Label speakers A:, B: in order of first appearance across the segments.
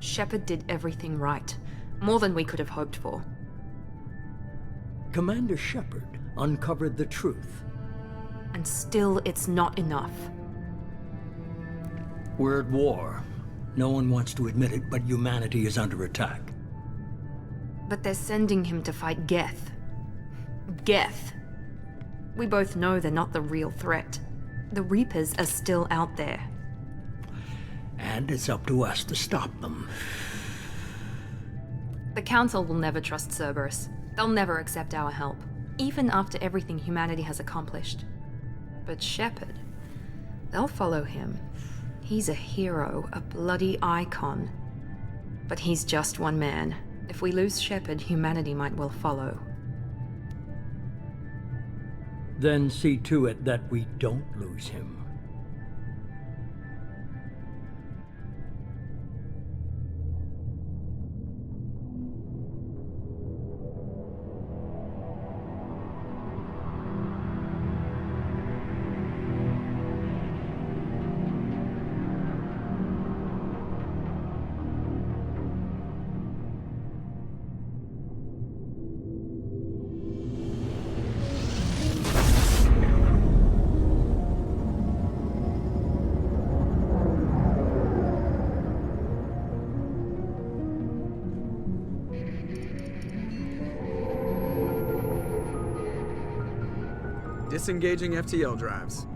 A: Shepard did everything right. More than we could have hoped for.
B: Commander Shepard uncovered the truth.
A: And still, it's not enough.
B: We're at war. No one wants to admit it, but humanity is under attack.
A: But they're sending him to fight Geth. Geth. We both know they're not the real threat. The Reapers are still out there.
B: And it's up to us to stop them.
A: The Council will never trust Cerberus. They'll never accept our help, even after everything humanity has accomplished. But Shepard, they'll follow him. He's a hero, a bloody icon. But he's just one man. If we lose Shepard, humanity might well follow.
B: Then see to it that we don't lose him.
C: Disengaging FTL drives.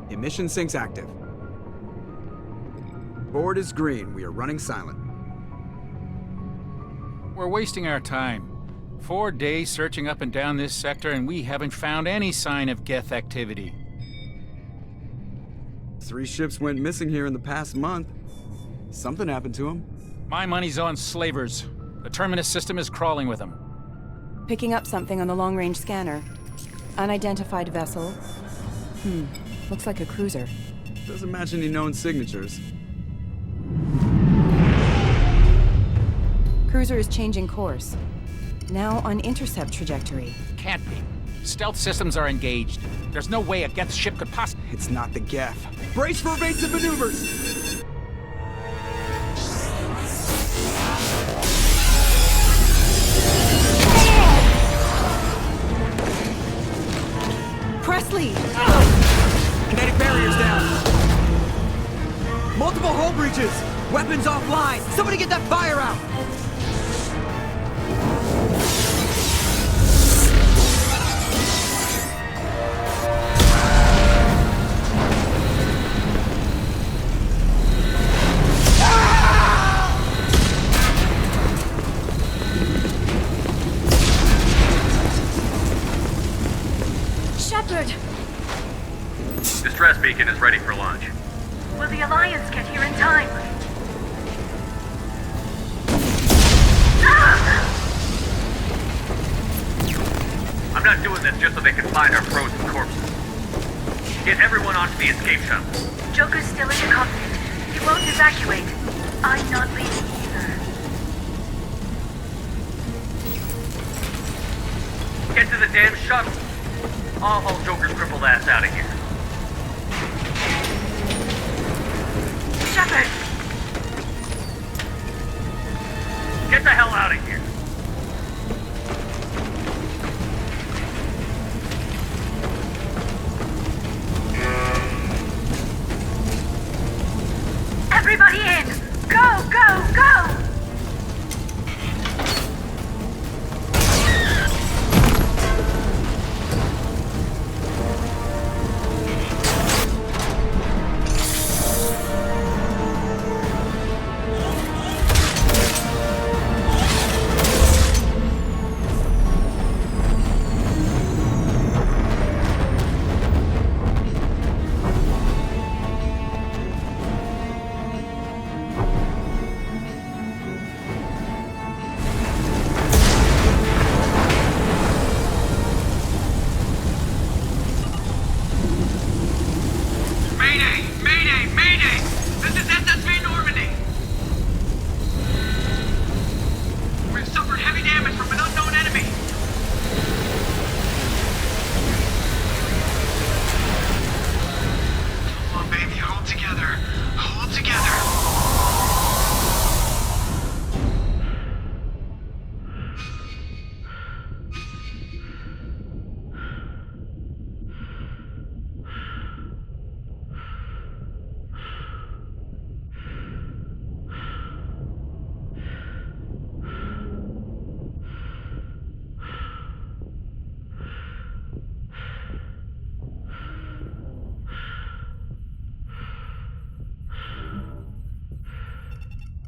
C: Emission sinks active. Board is green. We are running silent.
D: We're wasting our time. 4 days searching up and down this sector, and we haven't found any sign of Geth activity.
C: 3 ships went missing here in the past month. Something happened to them.
D: My money's on slavers. The Terminus system is crawling with them.
E: Picking up something on the long-range scanner. Unidentified vessel. Looks like a cruiser.
C: Doesn't match any known signatures.
E: Cruiser is changing course. Now on intercept trajectory.
D: Can't be. Stealth systems are engaged. There's no way a Geth ship could possibly...
C: It's not the Geth. Brace for evasive maneuvers!
E: Presley!
C: Kinetic barriers down! Multiple hull breaches! Weapons offline! Somebody get that fire out!
F: Shepard!
G: Distress beacon is ready for launch.
F: Will the Alliance get here in time?
G: I'm not doing this just so they can find our frozen corpses. Get everyone onto the escape shuttle.
F: Joker's still in the cockpit. He won't evacuate. I'm not leaving either.
G: Get to the damn shuttle. I'll haul Joker's crippled ass out of here.
F: Shepard!
G: Get the hell out of here.
F: Everybody in! Go, go, go!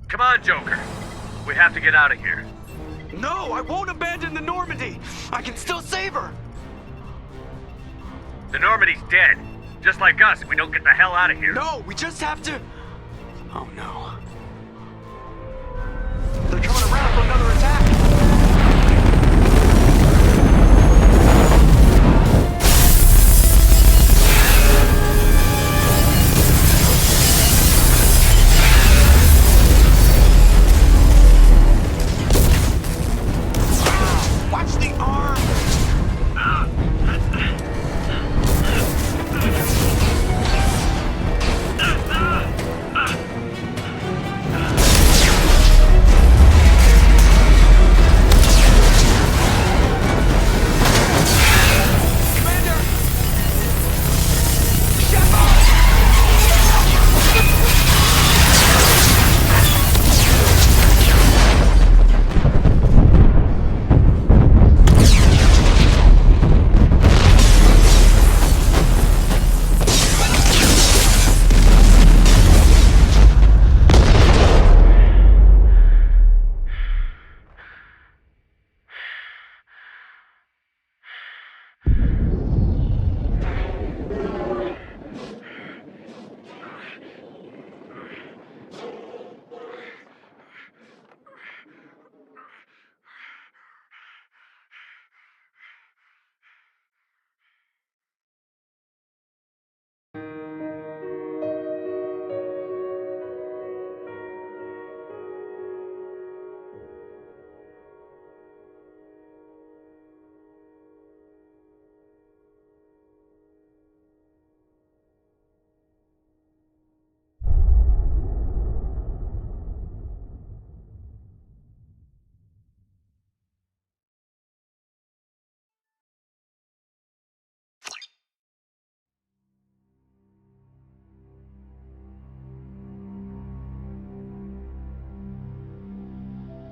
G: Come on, Joker. We have to get out of here.
C: No, I won't abandon the Normandy. I can still save her.
G: The Normandy's dead. Just like us if we don't get the hell out of here.
C: No, we just have to... Oh no. They're coming around for another attack. Watch the arm! Commander! Shepard!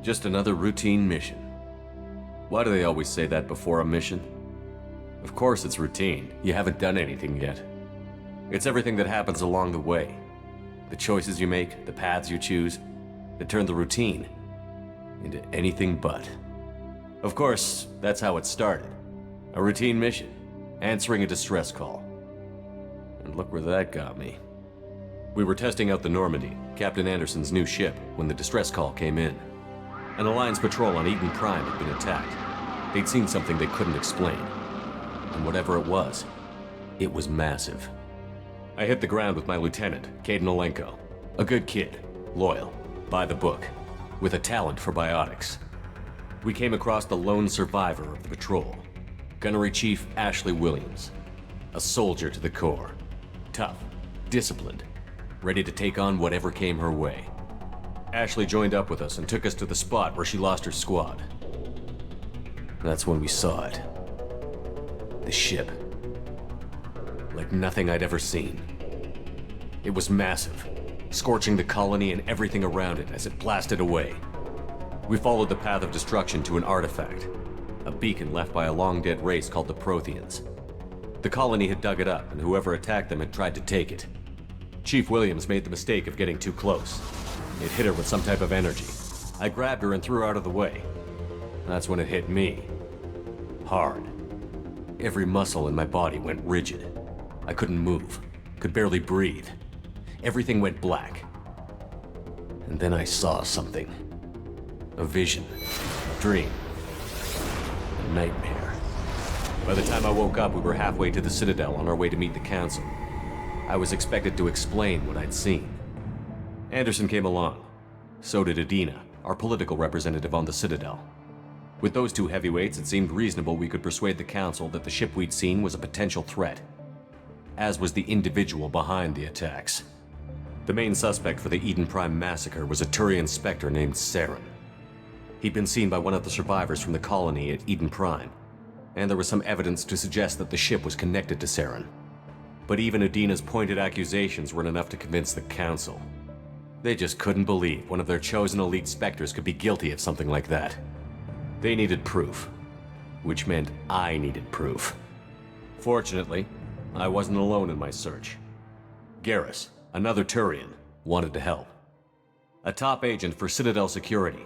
H: Just another routine mission. Why do they always say that before a mission? Of course it's routine. You haven't done anything yet. It's everything that happens along the way. The choices you make, the paths you choose, that turn the routine into anything but. Of course, that's how it started. A routine mission, answering a distress call. And look where that got me. We were testing out the Normandy, Captain Anderson's new ship, when the distress call came in. An Alliance patrol on Eden Prime had been attacked. They'd seen something they couldn't explain. And whatever it was massive. I hit the ground with my lieutenant, Caden Olenko. A good kid, loyal, by the book, with a talent for biotics. We came across the lone survivor of the patrol, Gunnery Chief Ashley Williams. A soldier to the core. Tough, disciplined, ready to take on whatever came her way. Ashley joined up with us and took us to the spot where she lost her squad. That's when we saw it. The ship. Like nothing I'd ever seen. It was massive, scorching the colony and everything around it as it blasted away. We followed the path of destruction to an artifact, a beacon left by a long-dead race called the Protheans. The colony had dug it up, and whoever attacked them had tried to take it. Chief Williams made the mistake of getting too close. It hit her with some type of energy. I grabbed her and threw her out of the way. That's when it hit me. Hard. Every muscle in my body went rigid. I couldn't move, could barely breathe. Everything went black. And then I saw something. A vision, a dream, a nightmare. By the time I woke up, we were halfway to the Citadel on our way to meet the Council. I was expected to explain what I'd seen. Anderson came along. So did Adina, our political representative on the Citadel. With those two heavyweights, it seemed reasonable we could persuade the Council that the ship we'd seen was a potential threat, as was the individual behind the attacks. The main suspect for the Eden Prime massacre was a Turian Spectre named Saren. He'd been seen by one of the survivors from the colony at Eden Prime, and there was some evidence to suggest that the ship was connected to Saren. But even Adina's pointed accusations weren't enough to convince the Council. They just couldn't believe one of their chosen elite Spectres could be guilty of something like that. They needed proof, which meant I needed proof. Fortunately, I wasn't alone in my search. Garrus, another Turian, wanted to help. a top agent for Citadel Security.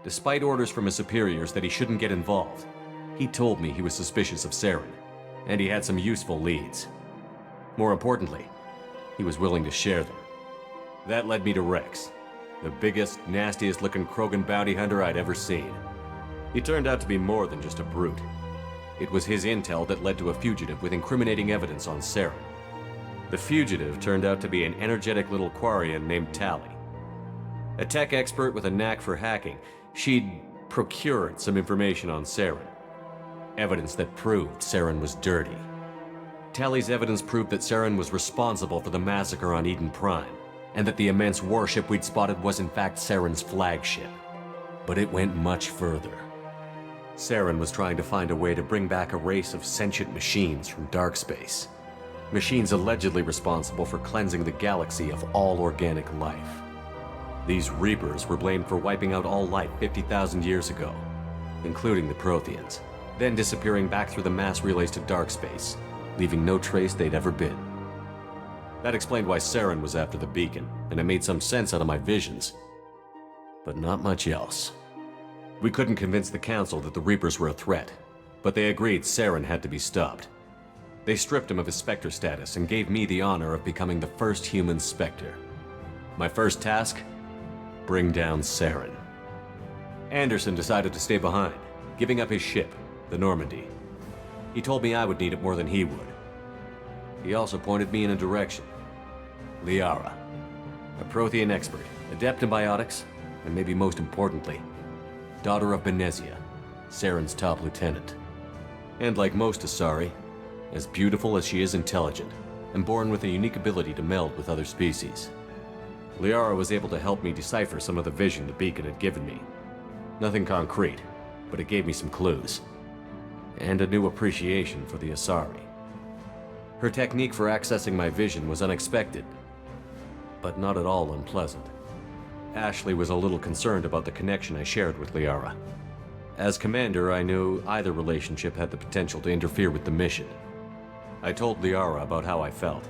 H: Despite orders from his superiors that he shouldn't get involved, he told me he was suspicious of Saren, and he had some useful leads. More importantly, he was willing to share them. That led me to Rex, the biggest, nastiest looking Krogan bounty hunter I'd ever seen. He turned out to be more than just a brute. It was his intel that led to a fugitive with incriminating evidence on Saren. The fugitive turned out to be an energetic little Quarian named Tali. A tech expert with a knack for hacking, she'd procured some information on Saren. Evidence that proved Saren was dirty. Tali's evidence proved that Saren was responsible for the massacre on Eden Prime, and that the immense warship we'd spotted was in fact Saren's flagship. But it went much further. Saren was trying to find a way to bring back a race of sentient machines from dark space. Machines allegedly responsible for cleansing the galaxy of all organic life. These Reapers were blamed for wiping out all life 50,000 years ago, including the Protheans, then disappearing back through the mass relays to dark space, leaving no trace they'd ever been. That explained why Saren was after the beacon, and it made some sense out of my visions. But not much else. We couldn't convince the Council that the Reapers were a threat, but they agreed Saren had to be stopped. They stripped him of his Spectre status and gave me the honor of becoming the first human Spectre. My first task? Bring down Saren. Anderson decided to stay behind, giving up his ship, the Normandy. He told me I would need it more than he would. He also pointed me in a direction. Liara, a Prothean expert, adept in biotics, and maybe most importantly, daughter of Benezia, Saren's top lieutenant. And like most Asari, as beautiful as she is intelligent, and born with a unique ability to meld with other species. Liara was able to help me decipher some of the vision the beacon had given me. Nothing concrete, but it gave me some clues. And a new appreciation for the Asari. Her technique for accessing my vision was unexpected, but not at all unpleasant. Ashley was a little concerned about the connection I shared with Liara. As commander, I knew either relationship had the potential to interfere with the mission. I told Liara about how I felt.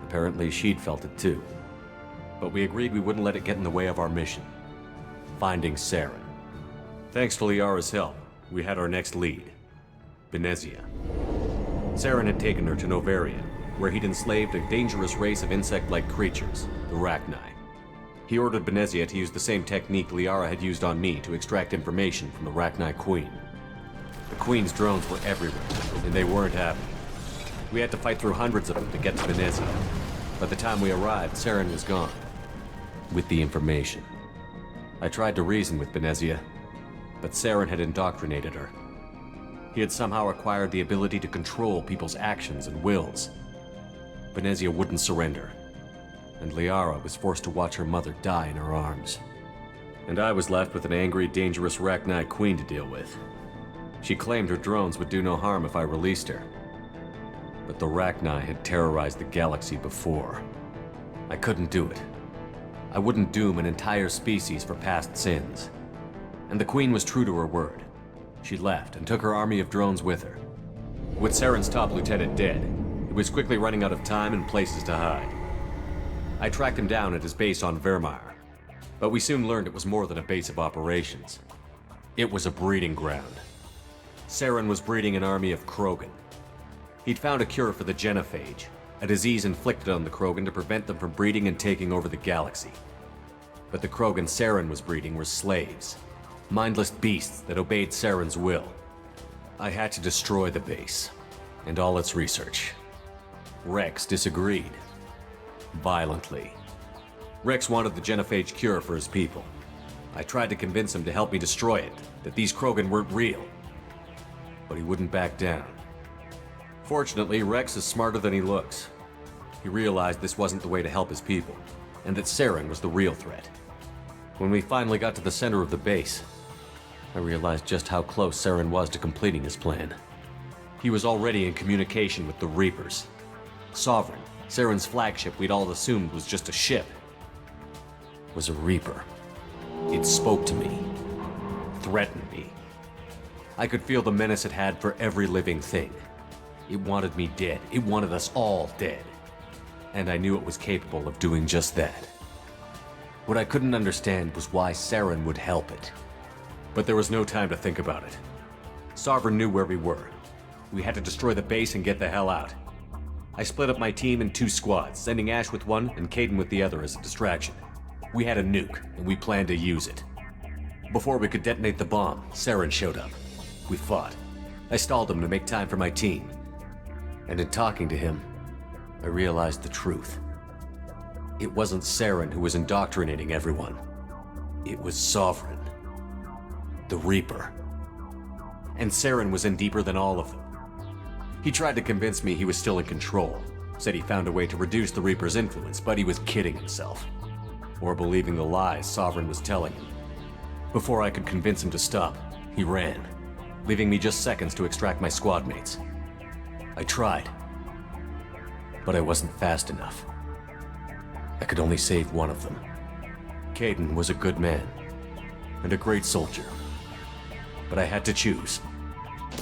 H: Apparently, she'd felt it too. But we agreed we wouldn't let it get in the way of our mission. Finding Saren. Thanks to Liara's help, we had our next lead. Benezia. Saren had taken her to Novaria, where he'd enslaved a dangerous race of insect-like creatures, the Rachni. He ordered Benezia to use the same technique Liara had used on me to extract information from the Rachni Queen. The Queen's drones were everywhere, and they weren't happy. We had to fight through hundreds of them to get to Benezia. By the time we arrived, Saren was gone. With the information. I tried to reason with Benezia, but Saren had indoctrinated her. He had somehow acquired the ability to control people's actions and wills. Benezia wouldn't surrender, and Liara was forced to watch her mother die in her arms. And I was left with an angry, dangerous Rachni Queen to deal with. She claimed her drones would do no harm if I released her. But the Rachni had terrorized the galaxy before. I couldn't do it. I wouldn't doom an entire species for past sins. And the Queen was true to her word. She left and took her army of drones with her. With Saren's top lieutenant dead, it was quickly running out of time and places to hide. I tracked him down at his base on Vermeer, but we soon learned it was more than a base of operations. It was a breeding ground. Saren was breeding an army of Krogan. He'd found a cure for the genophage, a disease inflicted on the Krogan to prevent them from breeding and taking over the galaxy. But the Krogan Saren was breeding were slaves, mindless beasts that obeyed Saren's will. I had to destroy the base, and all its research. Rex disagreed. Violently. Rex wanted the genophage cure for his people. I tried to convince him to help me destroy it, that these Krogan weren't real. But he wouldn't back down. Fortunately, Rex is smarter than he looks. He realized this wasn't the way to help his people, and that Saren was the real threat. When we finally got to the center of the base, I realized just how close Saren was to completing his plan. He was already in communication with the Reapers. Sovereign, Saren's flagship we'd all assumed was just a ship, was a Reaper. It spoke to me, threatened me. I could feel the menace it had for every living thing. It wanted me dead. It wanted us all dead. And I knew it was capable of doing just that. What I couldn't understand was why Saren would help it. But there was no time to think about it. Sovereign knew where we were. We had to destroy the base and get the hell out. I split up my team in 2 squads, sending Ash with one and Caden with the other as a distraction. We had a nuke, and we planned to use it. Before we could detonate the bomb, Saren showed up. We fought. I stalled him to make time for my team. And in talking to him, I realized the truth. It wasn't Saren who was indoctrinating everyone. It was Sovereign. The Reaper. And Saren was in deeper than all of them. He tried to convince me he was still in control. Said he found a way to reduce the Reaper's influence, but he was kidding himself. Or believing the lies Sovereign was telling him. Before I could convince him to stop, he ran, leaving me just seconds to extract my squad mates. I tried, but I wasn't fast enough. I could only save one of them. Caden was a good man, and a great soldier. But I had to choose,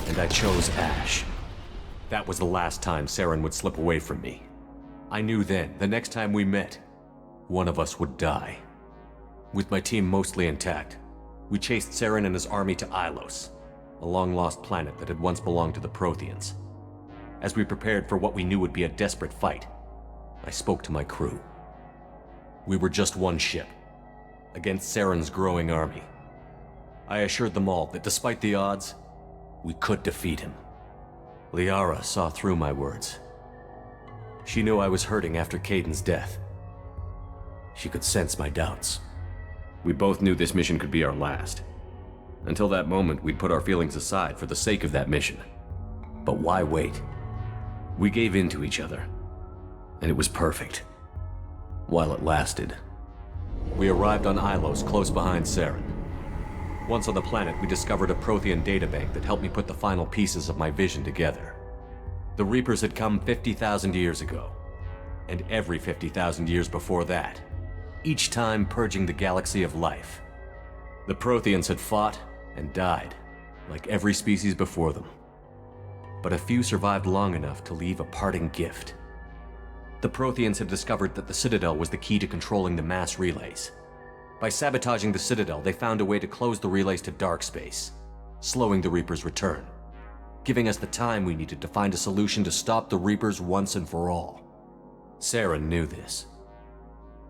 H: and I chose Ash. That was the last time Saren would slip away from me. I knew then, the next time we met, one of us would die. With my team mostly intact, we chased Saren and his army to Ilos, a long-lost planet that had once belonged to the Protheans. As we prepared for what we knew would be a desperate fight, I spoke to my crew. We were just one ship, against Saren's growing army. I assured them all that despite the odds, we could defeat him. Liara saw through my words. She knew I was hurting after Caden's death. She could sense my doubts. We both knew this mission could be our last. Until that moment, we'd put our feelings aside for the sake of that mission. But why wait? We gave in to each other, and it was perfect. While it lasted. We arrived on Ilos, close behind Saren. Once on the planet, we discovered a Prothean databank that helped me put the final pieces of my vision together. The Reapers had come 50,000 years ago, and every 50,000 years before that, each time purging the galaxy of life. The Protheans had fought and died, like every species before them. But a few survived long enough to leave a parting gift. The Protheans had discovered that the Citadel was the key to controlling the mass relays. By sabotaging the Citadel, they found a way to close the relays to dark space, slowing the Reaper's return, giving us the time we needed to find a solution to stop the Reapers once and for all. Saren knew this.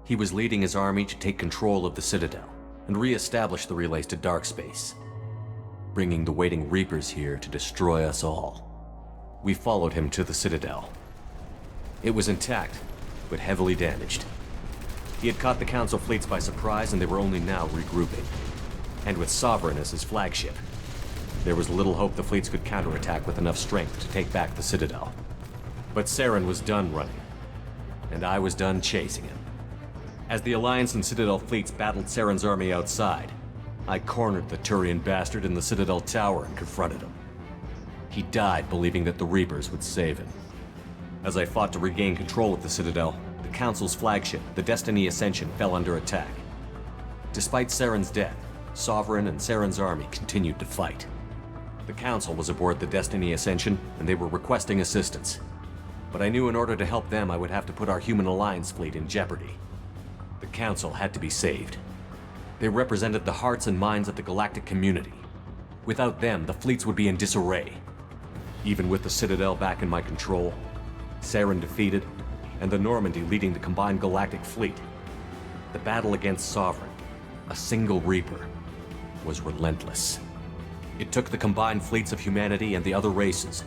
H: He was leading his army to take control of the Citadel and re-establish the relays to dark space, bringing the waiting Reapers here to destroy us all. We followed him to the Citadel. It was intact, but heavily damaged. He had caught the Council fleets by surprise, and they were only now regrouping. And with Sovereign as his flagship, there was little hope the fleets could counterattack with enough strength to take back the Citadel. But Saren was done running, and I was done chasing him. As the Alliance and Citadel fleets battled Saren's army outside, I cornered the Turian bastard in the Citadel tower and confronted him. He died believing that the Reapers would save him. As I fought to regain control of the Citadel, the Council's flagship, the Destiny Ascension, fell under attack. Despite Saren's death, Sovereign and Saren's army continued to fight. The Council was aboard the Destiny Ascension, and they were requesting assistance. But I knew in order to help them, I would have to put our Human Alliance fleet in jeopardy. The Council had to be saved. They represented the hearts and minds of the galactic community. Without them, the fleets would be in disarray. Even with the Citadel back in my control, Saren defeated, and the Normandy leading the combined galactic fleet, the battle against Sovereign, a single Reaper, was relentless. It took the combined fleets of humanity and the other races,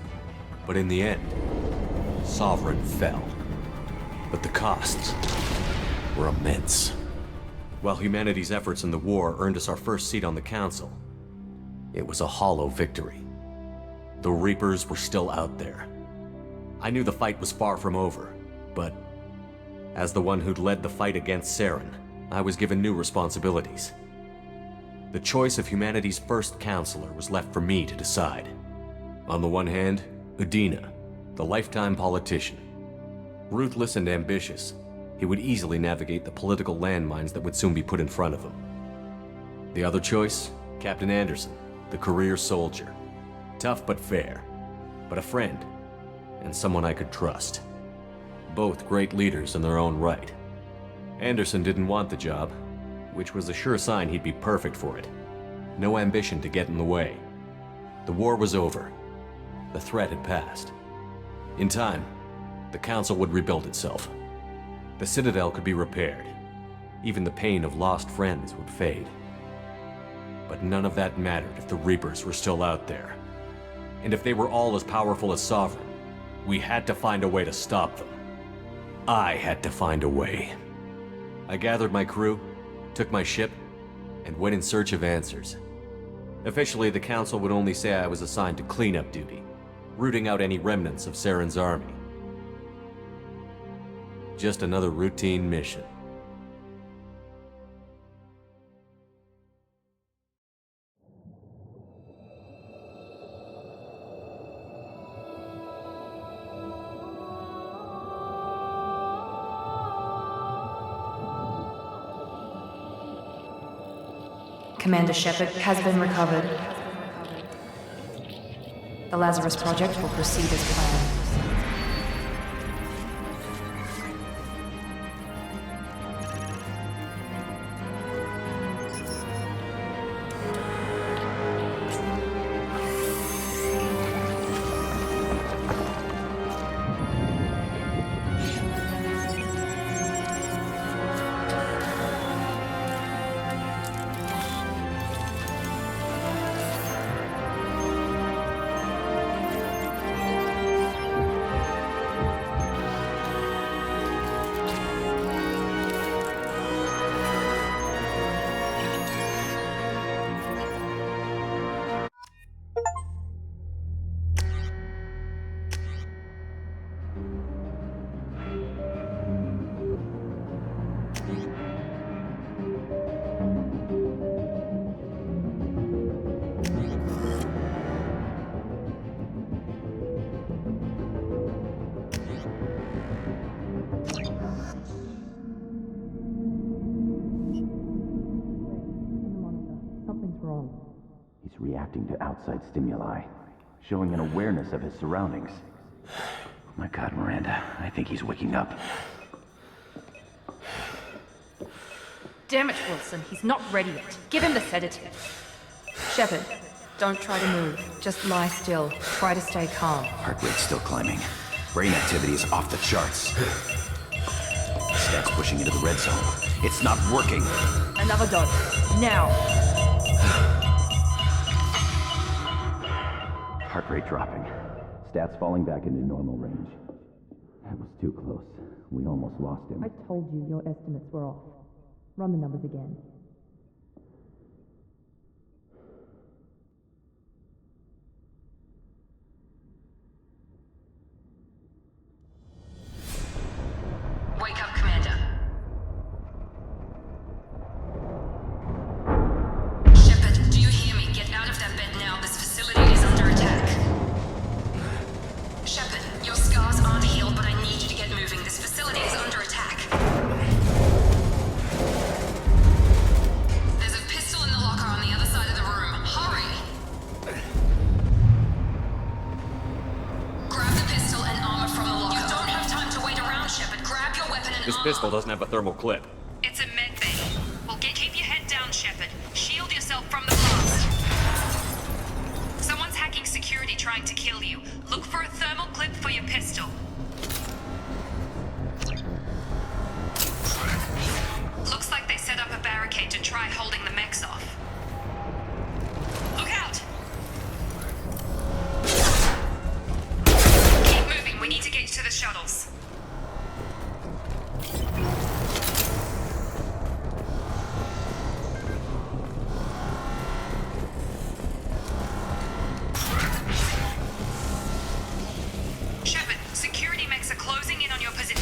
H: but in the end, Sovereign fell. But the costs were immense. While humanity's efforts in the war earned us our first seat on the Council, it was a hollow victory. The Reapers were still out there. I knew the fight was far from over, but as the one who'd led the fight against Saren, I was given new responsibilities. The choice of humanity's first counselor was left for me to decide. On the one hand, Udina, the lifetime politician. Ruthless and ambitious, he would easily navigate the political landmines that would soon be put in front of him. The other choice, Captain Anderson, the career soldier. Tough but fair, but a friend, and someone I could trust. Both great leaders in their own right. Anderson didn't want the job, which was a sure sign he'd be perfect for it. No ambition to get in the way. The war was over. The threat had passed. In time, the Council would rebuild itself. The Citadel could be repaired. Even the pain of lost friends would fade. But none of that mattered if the Reapers were still out there. And if they were all as powerful as Sovereign, we had to find a way to stop them. I had to find a way. I gathered my crew, took my ship, and went in search of answers. Officially, the Council would only say I was assigned to cleanup duty, rooting out any remnants of Saren's army. Just another routine mission.
A: Commander Shepard has been recovered. The Lazarus Project will proceed as planned.
I: He's reacting to outside stimuli, showing an awareness of his surroundings. Oh my God, Miranda, I think he's waking up.
A: Damn it, Wilson, he's not ready yet. Give him the sedative. Shepard, don't try to move. Just lie still. Try to stay calm.
I: Heart rate's still climbing. Brain activity is off the charts. Stats pushing into the red zone. It's not working.
A: Another dose. Now.
I: Heart rate dropping. Stats falling back into normal range. That was too close. We almost lost him.
A: I told you your estimates were off. Run the numbers again.
F: Wake up, Commander. Shepard, do you hear me? Get out of that bed now. This facility is under attack. Shepard, your scars aren't healed, but I need you to get moving. This facility is under attack. There's a pistol in the locker on the other side of the room. Hurry! Grab the pistol and armor from the locker. You don't have time to wait around, Shepard. Grab your weapon and
H: This
F: armor.
H: pistol doesn't have a thermal clip.
F: It's a med bay. Well, keep your head down, Shepard. Shield yourself from the blast. Someone's hacking security trying to kill you. Look for a thermal clip for your pistol. Looks like they set up a barricade to try holding the mechs off. Look out! Keep moving. We need to get to the shuttles. Shepard, security mechs are closing in on your position.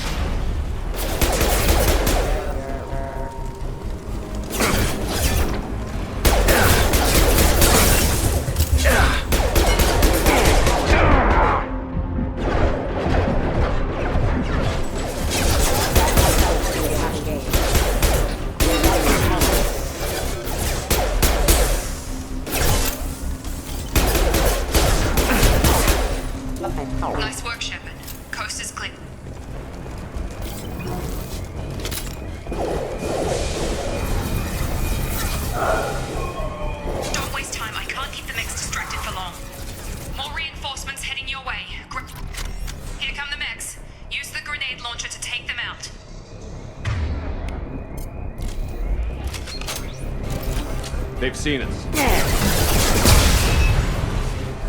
H: They've seen us.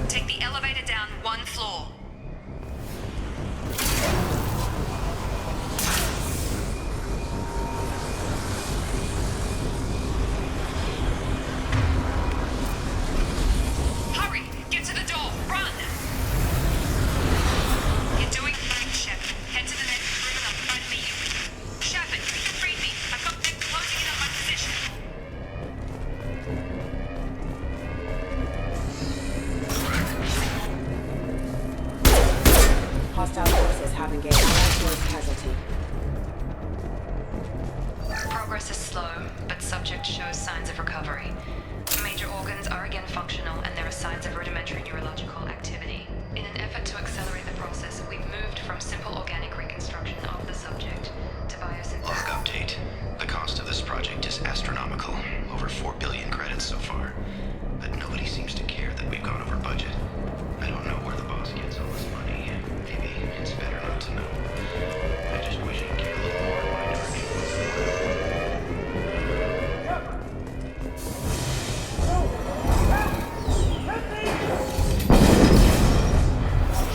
A: Take the elevator down 1 floor. Hurry! Get to the door! Run! You're doing fine, Shepard. Head to the next room and I'll try to meet you. Shepard, read me. I've got them closing in on my position.
E: Hostile forces have engaged Allied casualty.
A: Progress is slow, but subject shows signs of recovery. Major organs are again functional, and there are signs of rudimentary neurological activity. In an effort to accelerate the process, we've moved from simple organic reconstruction of the subject to biosynthesis.
J: Log update. The cost of this project is astronomical. Over 4 billion credits so far. But nobody seems to care that we've gone over budget. I don't know where the boss gets all this money. Maybe it's better not to know. I just wish he'd care a little more in my direction.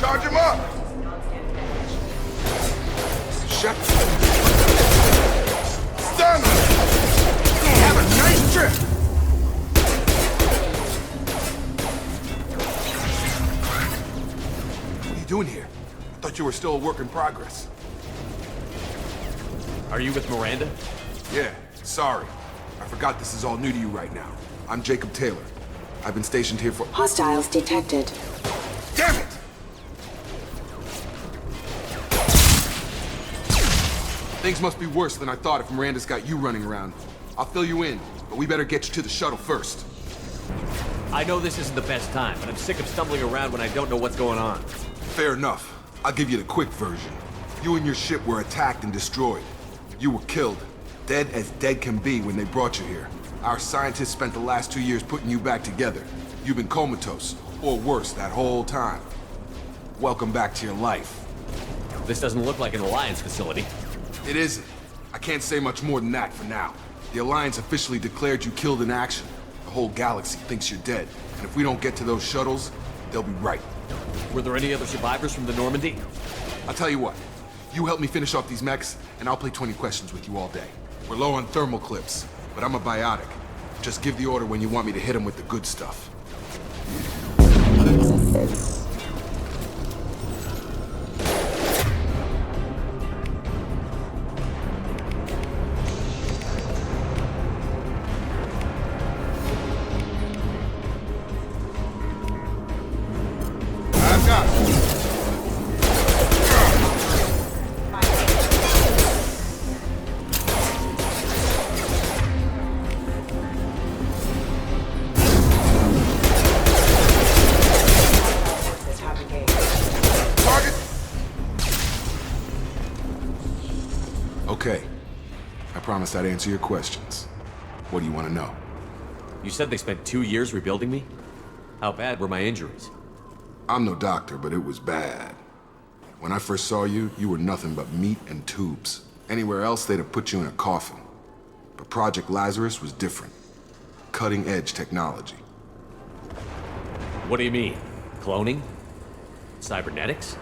K: Charge him up! Shepard! Stun him! Have a nice trip! What are you doing here? I thought you were still a work in progress.
H: Are you with Miranda?
K: Yeah, sorry. I forgot this is all new to you right now. I'm Jacob Taylor. I've been stationed here for—
E: Hostiles detected.
K: Damn it! Things must be worse than I thought if Miranda's got you running around. I'll fill you in, but we better get you to the shuttle first.
H: I know this isn't the best time, but I'm sick of stumbling around when I don't know what's going on.
K: Fair enough. I'll give you the quick version. You and your ship were attacked and destroyed. You were killed. Dead as dead can be when they brought you here. Our scientists spent the last 2 years putting you back together. You've been comatose, or worse, that whole time. Welcome back to your life.
H: This doesn't look like an Alliance facility.
K: It isn't. I can't say much more than that for now. The Alliance officially declared you killed in action. The whole galaxy thinks you're dead. And if we don't get to those shuttles, they'll be right.
H: Were there any other survivors from the Normandy?
K: I'll tell you what. You help me finish off these mechs, and I'll play 20 questions with you all day. We're low on thermal clips, but I'm a biotic. Just give the order when you want me to hit them with the good stuff. I've got it. Target. Okay. I promised I'd answer your questions. What do you want to know?
H: You said they spent 2 years rebuilding me? How bad were my injuries?
K: I'm no doctor, but it was bad. When I first saw you, you were nothing but meat and tubes. Anywhere else, they'd have put you in a coffin. But Project Lazarus was different. Cutting-edge technology.
H: What do you mean? Cloning? Cybernetics?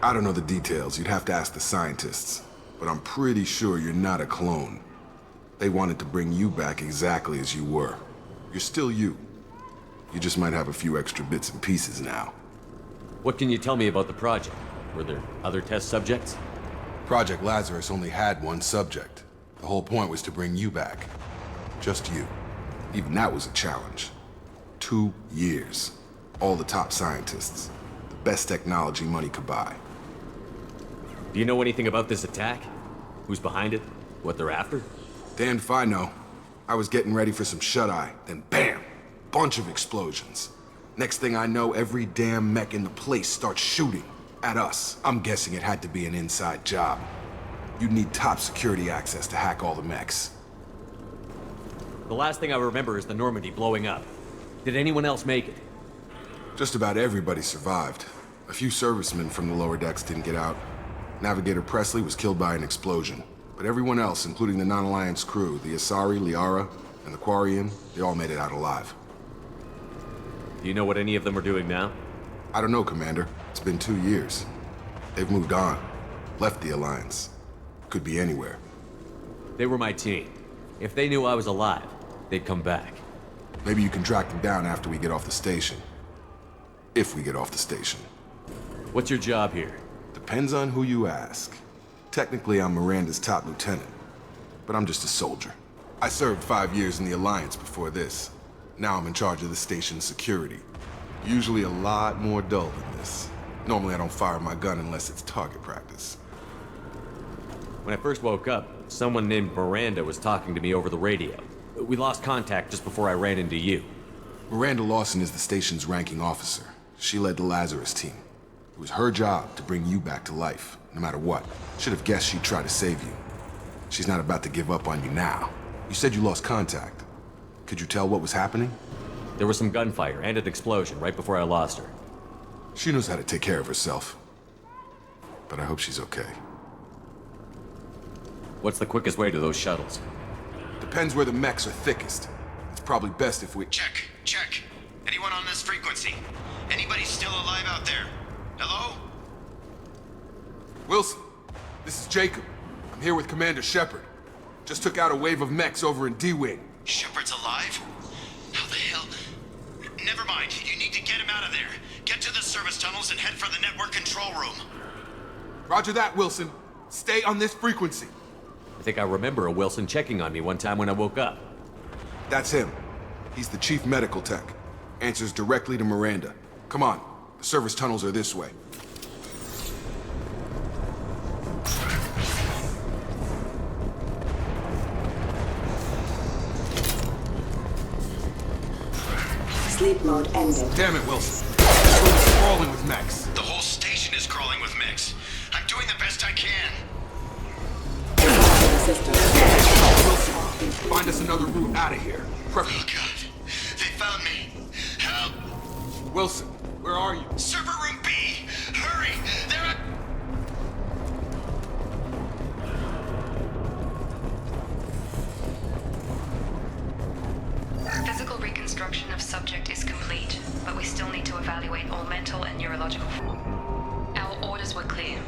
K: I don't know the details. You'd have to ask the scientists. But I'm pretty sure you're not a clone. They wanted to bring you back exactly as you were. You're still you. You just might have a few extra bits and pieces now.
H: What can you tell me about the project? Were there other test subjects?
K: Project Lazarus only had one subject. The whole point was to bring you back. Just you. Even that was a challenge. 2 years. All the top scientists. The best technology money could buy.
H: Do you know anything about this attack? Who's behind it? What they're after?
K: Damned if I know. I was getting ready for some shut-eye, then bam! Bunch of explosions. Next thing I know, every damn mech in the place starts shooting at us. I'm guessing it had to be an inside job. You'd need top security access to hack all the mechs.
H: The last thing I remember is the Normandy blowing up. Did anyone else make it?
K: Just about everybody survived. A few servicemen from the lower decks didn't get out. Navigator Presley was killed by an explosion. But everyone else, including the non-Alliance crew, the Asari, Liara, and the Quarian, they all made it out alive.
H: Do you know what any of them are doing now?
K: I don't know, Commander. It's been 2 years. They've moved on. Left the Alliance. Could be anywhere.
H: They were my team. If they knew I was alive, they'd come back.
K: Maybe you can track them down after we get off the station. If we get off the station.
H: What's your job here?
K: Depends on who you ask. Technically, I'm Miranda's top lieutenant. But I'm just a soldier. I served 5 years in the Alliance before this. Now I'm in charge of the station's security. Usually a lot more dull than this. Normally I don't fire my gun unless it's target practice.
H: When I first woke up, someone named Miranda was talking to me over the radio. We lost contact just before I ran into you.
K: Miranda Lawson is the station's ranking officer. She led the Lazarus team. It was her job to bring you back to life, no matter what. Should have guessed she'd try to save you. She's not about to give up on you now. You said you lost contact. Could you tell what was happening?
H: There was some gunfire and an explosion right before I lost her.
K: She knows how to take care of herself. But I hope she's okay.
H: What's the quickest way to those shuttles?
K: Depends where the mechs are thickest. It's probably best if we...
J: Check. Anyone on this frequency? Anybody still alive out there? Hello?
K: Wilson, this is Jacob. I'm here with Commander Shepard. Just took out a wave of mechs over in D-Wing.
J: Shepard's alive? How the hell? Never mind. You need to get him out of there. Get to the service tunnels and head for the network control room.
K: Roger that, Wilson. Stay on this frequency.
H: I think I remember a Wilson checking on me one time when I woke up.
K: That's him. He's the chief medical tech. Answers directly to Miranda. Come on. The service tunnels are this way.
L: Sleep mode ended.
K: Damn it, Wilson. It's crawling with mechs.
J: The whole station is crawling with mechs. I'm doing the best I can.
K: Wilson, find us another route out of here.
J: Oh, God. They found me. Help!
K: Wilson, where are you?
J: Server room B! Hurry! They're at...
M: Physical reconstruction of subject is complete, but we still need to evaluate all mental and neurological. Our orders were clear.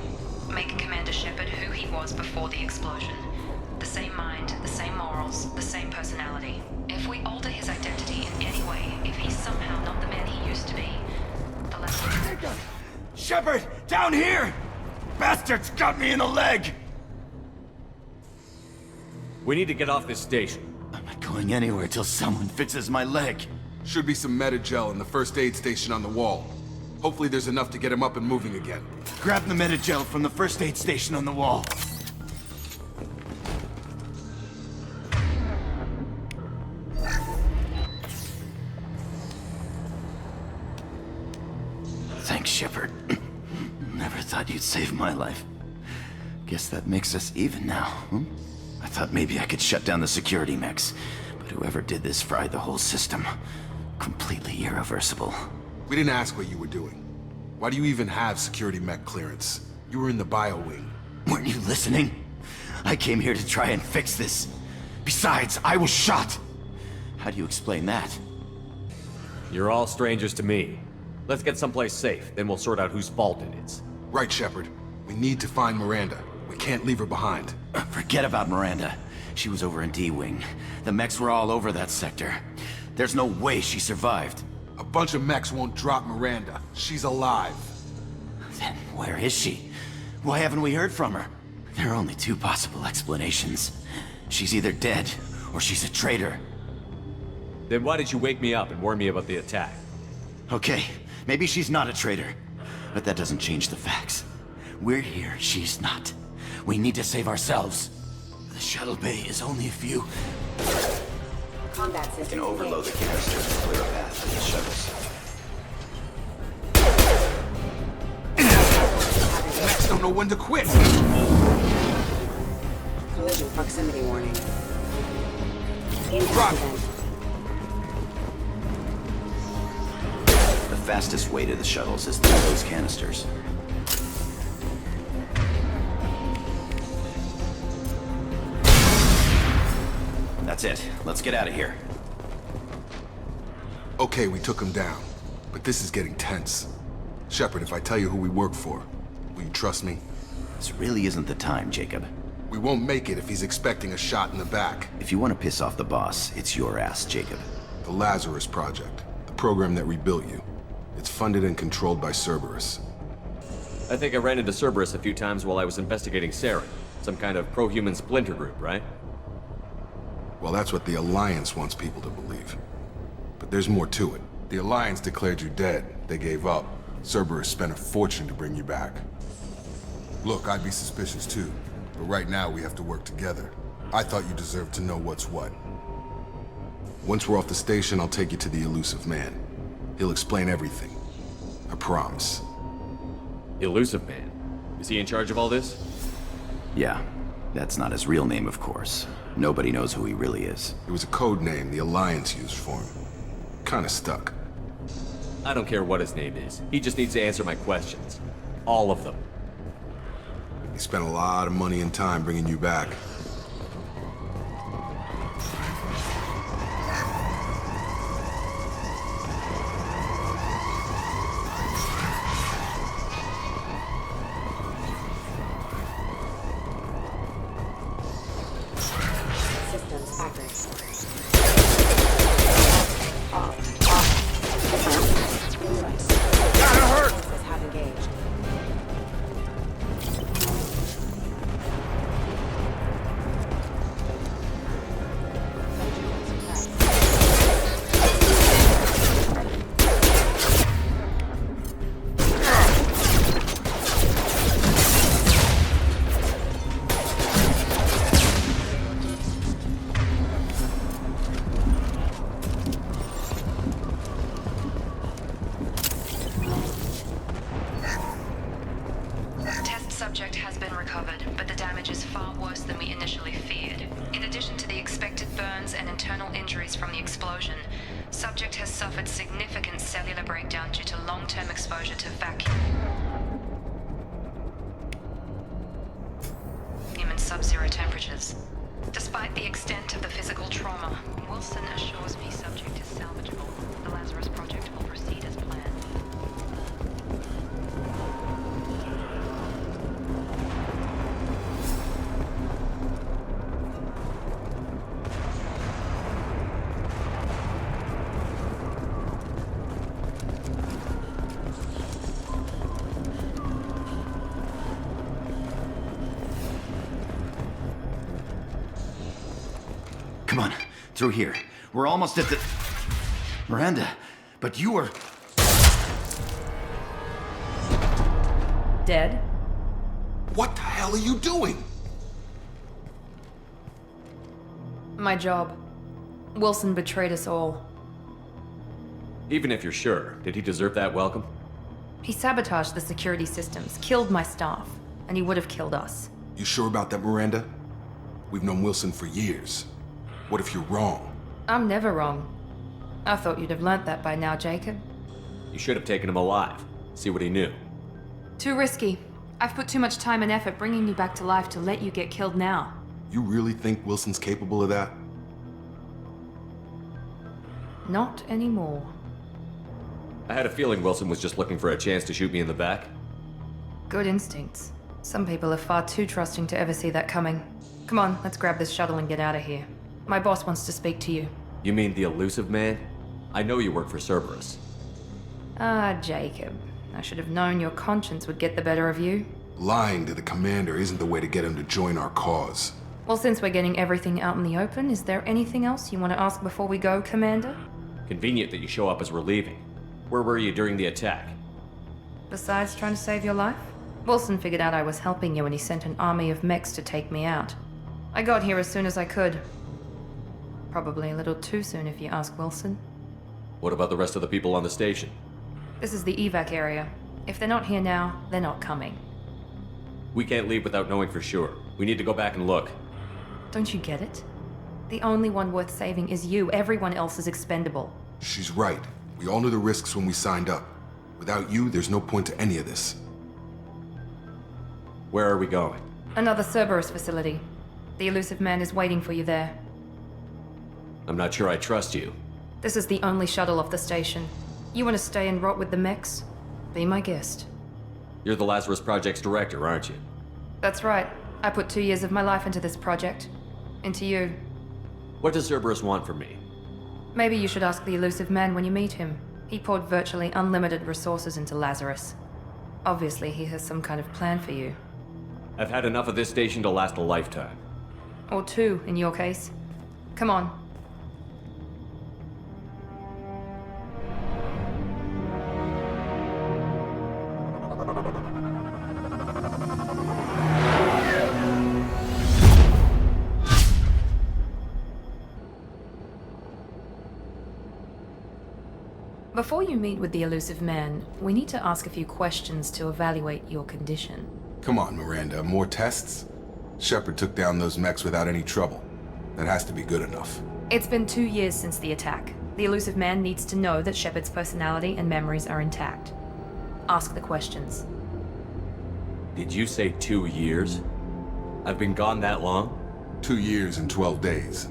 M: Make Commander Shepard who he was before the explosion. The same mind, the same morals, the same personality. If we alter his identity in any way, if he's somehow not the man he used to be, the less...
N: Shepard! Down here! Bastards got me in the leg!
H: We need to get off this station.
N: I'm not going anywhere till someone fixes my leg.
K: Should be some Metagel in the first aid station on the wall. Hopefully there's enough to get him up and moving again.
N: Grab the Metagel from the first aid station on the wall. Thanks, Shepard. Never thought you'd save my life. Guess that makes us even now, hmm? I thought maybe I could shut down the security mechs, but whoever did this fried the whole system. Completely irreversible.
K: We didn't ask what you were doing. Why do you even have security mech clearance? You were in the bio wing.
N: Weren't you listening? I came here to try and fix this. Besides, I was shot. How do you explain that?
H: You're all strangers to me. Let's get someplace safe, then we'll sort out whose fault it is.
K: Right, Shepard. We need to find Miranda. We can't leave her behind.
N: Forget about Miranda. She was over in D-Wing. The mechs were all over that sector. There's no way she survived.
K: A bunch of mechs won't drop Miranda. She's alive.
N: Then where is she? Why haven't we heard from her? There are only two possible explanations. She's either dead, or she's a traitor.
H: Then why did you wake me up and warn me about the attack?
N: Okay, maybe she's not a traitor. But that doesn't change the facts. We're here, she's not. We need to save ourselves. The shuttle bay is only a few...
L: Combat system.
J: We can overload the canisters to clear a path for these shuttles.
K: Mechs don't know when to quit.
L: Collision proximity warning.
K: Drop.
J: The fastest way to the shuttles is through those canisters.
N: That's it. Let's get out of here.
K: Okay, we took him down. But this is getting tense. Shepard, if I tell you who we work for, will you trust me?
N: This really isn't the time, Jacob.
K: We won't make it if he's expecting a shot in the back.
N: If you want to piss off the boss, it's your ass, Jacob.
K: The Lazarus Project, the program that rebuilt you. It's funded and controlled by Cerberus.
H: I think I ran into Cerberus a few times while I was investigating Saren. Some kind of pro-human splinter group, right?
K: Well, that's what the Alliance wants people to believe. But there's more to it. The Alliance declared you dead. They gave up. Cerberus spent a fortune to bring you back. Look, I'd be suspicious too. But right now, we have to work together. I thought you deserved to know what's what. Once we're off the station, I'll take you to the Elusive Man. He'll explain everything. I promise.
H: Elusive Man? Is he in charge of all this?
N: Yeah. That's not his real name, of course. Nobody knows who he really is.
K: It was a code name the Alliance used for him. Kinda stuck.
H: I don't care what his name is. He just needs to answer my questions. All of them.
K: He spent a lot of money and time bringing you back.
L: Systems active.
K: Gotta hurt!
L: Have engaged.
M: Subject has been recovered, but the damage is far worse than we initially feared. In addition to the expected burns and internal injuries from the explosion, subject has suffered significant cellular breakdown due to long-term exposure to vacuum and sub-zero temperatures. Despite the extent of the physical trauma, Wilson assures me subject is salvageable. The Lazarus Project will proceed as planned.
N: Come on, through here. We're almost at the... Miranda, but you were...
A: Dead?
K: What the hell are you doing?
A: My job. Wilson betrayed us all.
H: Even if you're sure, did he deserve that welcome?
A: He sabotaged the security systems, killed my staff, and he would have killed us.
K: You sure about that, Miranda? We've known Wilson for years. What if you're wrong?
A: I'm never wrong. I thought you'd have learnt that by now, Jacob.
H: You should have taken him alive. See what he knew.
A: Too risky. I've put too much time and effort bringing you back to life to let you get killed now.
K: You really think Wilson's capable of that?
A: Not anymore.
H: I had a feeling Wilson was just looking for a chance to shoot me in the back.
A: Good instincts. Some people are far too trusting to ever see that coming. Come on, let's grab this shuttle and get out of here. My boss wants to speak to you.
H: You mean the Elusive Man? I know you work for Cerberus.
A: Ah, Jacob. I should have known your conscience would get the better of you.
K: Lying to the Commander isn't the way to get him to join our cause.
A: Well, since we're getting everything out in the open, is there anything else you want to ask before we go, Commander?
H: Convenient that you show up as we're leaving. Where were you during the attack?
A: Besides trying to save your life? Wilson figured out I was helping you and he sent an army of mechs to take me out. I got here as soon as I could. Probably a little too soon if you ask Wilson.
H: What about the rest of the people on the station?
A: This is the evac area. If they're not here now, they're not coming.
H: We can't leave without knowing for sure. We need to go back and look.
A: Don't you get it? The only one worth saving is you. Everyone else is expendable.
K: She's right. We all knew the risks when we signed up. Without you, there's no point to any of this.
H: Where are we going?
A: Another Cerberus facility. The Elusive Man is waiting for you there.
H: I'm not sure I trust you.
A: This is the only shuttle off the station. You want to stay and rot with the mechs? Be my guest.
H: You're the Lazarus Project's director, aren't you?
A: That's right. I put 2 years of my life into this project. Into you.
H: What does Cerberus want from me?
A: Maybe you should ask the elusive man when you meet him. He poured virtually unlimited resources into Lazarus. Obviously, he has some kind of plan for you.
H: I've had enough of this station to last a lifetime.
A: Or 2, in your case. Come on. Before you meet with the elusive man, we need to ask a few questions to evaluate your condition.
K: Come on, Miranda, more tests? Shepard took down those mechs without any trouble. That has to be good enough.
A: It's been 2 years since the attack. The elusive man needs to know that Shepard's personality and memories are intact. Ask the questions.
H: Did you say 2 years? I've been gone that long?
K: 2 years and 12 days.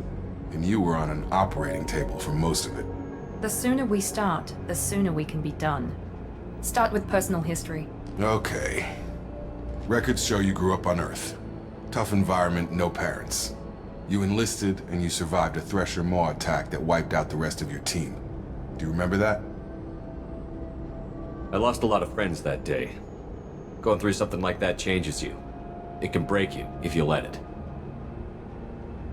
K: And you were on an operating table for most of it.
A: The sooner we start, the sooner we can be done. Start with personal history.
K: Okay. Records show you grew up on Earth. Tough environment, no parents. You enlisted and you survived a Thresher Maw attack that wiped out the rest of your team. Do you remember that?
H: I lost a lot of friends that day. Going through something like that changes you. It can break you if you let it.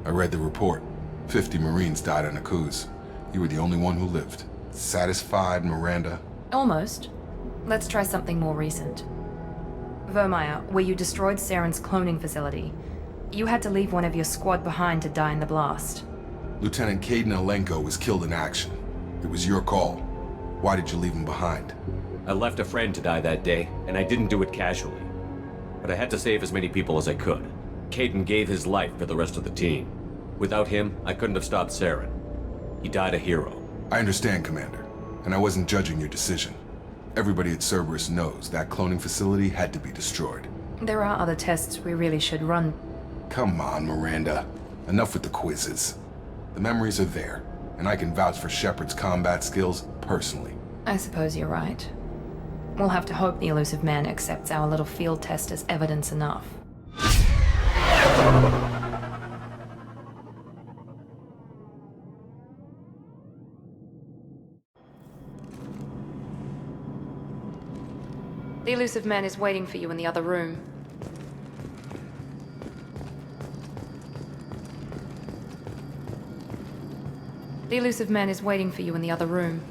K: I read the report. 50 Marines died on a cruise. You were the only one who lived. Satisfied, Miranda?
A: Almost. Let's try something more recent. Vermeer, where you destroyed Saren's cloning facility. You had to leave one of your squad behind to die in the blast.
K: Lieutenant Caden Alenko was killed in action. It was your call. Why did you leave him behind?
H: I left a friend to die that day, and I didn't do it casually. But I had to save as many people as I could. Caden gave his life for the rest of the team. Without him, I couldn't have stopped Saren. He died a hero.
K: I understand, Commander, and I wasn't judging your decision. Everybody at Cerberus knows that cloning facility had to be destroyed.
A: There are other tests we really should run.
K: Come on, Miranda. Enough with the quizzes. The memories are there, and I can vouch for Shepard's combat skills personally.
A: I suppose you're right. We'll have to hope the elusive man accepts our little field test as evidence enough. The elusive man is waiting for you in the other room. The elusive man is waiting for you in the other room.